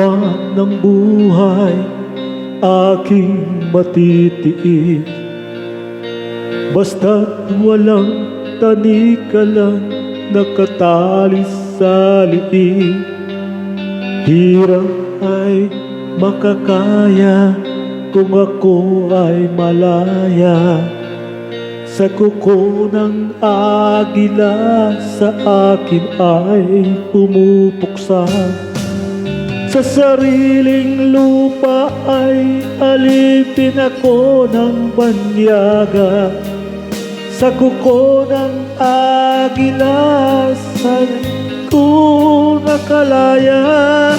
man ng buhay aking matitiis, basta't walang tanikalang nakatali sa liig. Hirap ay makakaya kung ako ay malaya sa kuko ng agila, sa akin ay pumupuksa. Sa sariling lupa ay alipin ako ng banyaga, sa kuko ng agila, saan ko nakalaya.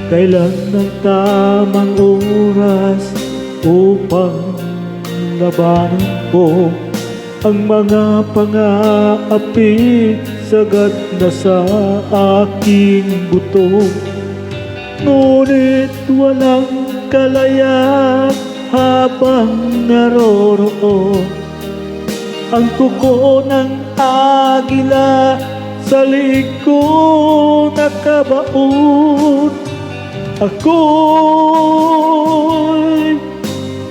Kailan ng tamang oras upang labanan ko ang mga pang-aapi sagad na sa aking buto. Ngunit walang kalaya habang naroroon ang kuko ng agila, sa liig ko nakabaon. Ako'y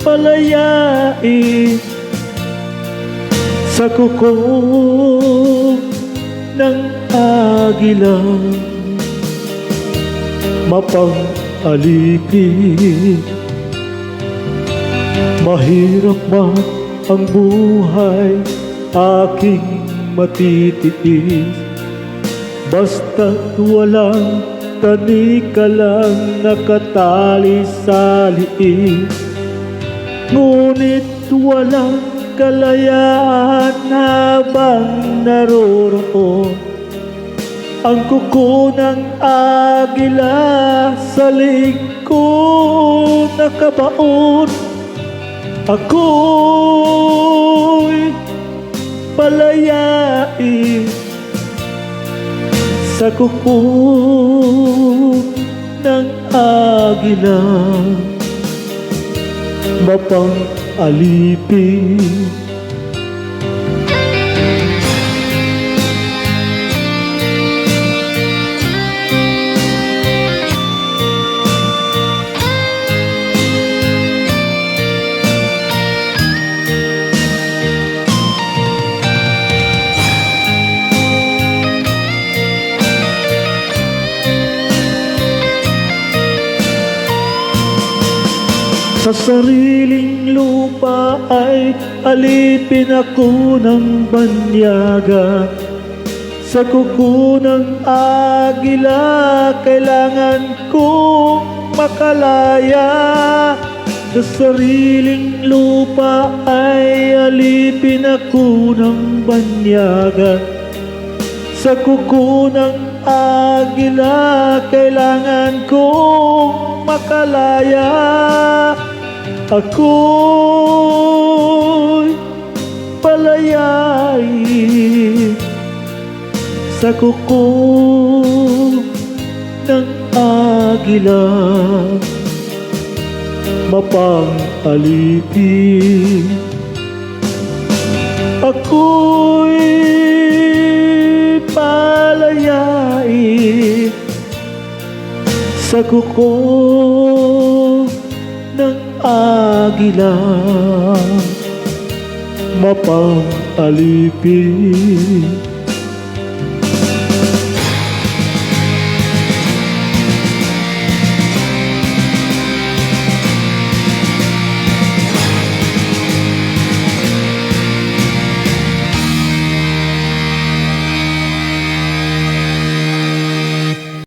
palayain sa kuko ng agila, mapang-alipin. Mahirap man ang buhay aking matitiis, basta't walang tanikalang nakatali sa liig. Ngunit walang kalayaan habang naroroon ang kuko ng agila, sa liig ko nakabaon. Ako'y palayain sa kuko ng agila, mapang-alipin. Sa sariling lupa ay alipin ako ng banyaga, sa kuko ng agila kailangan kong makalaya. Sa sariling lupa ay alipin ako ng banyaga, sa kuko ng agila kailangan kong makalaya. Ako'y palayain sa kuko ng agila, mapang-alipin. Ako'y palayain sa kuko ng agila, mapang-alipin.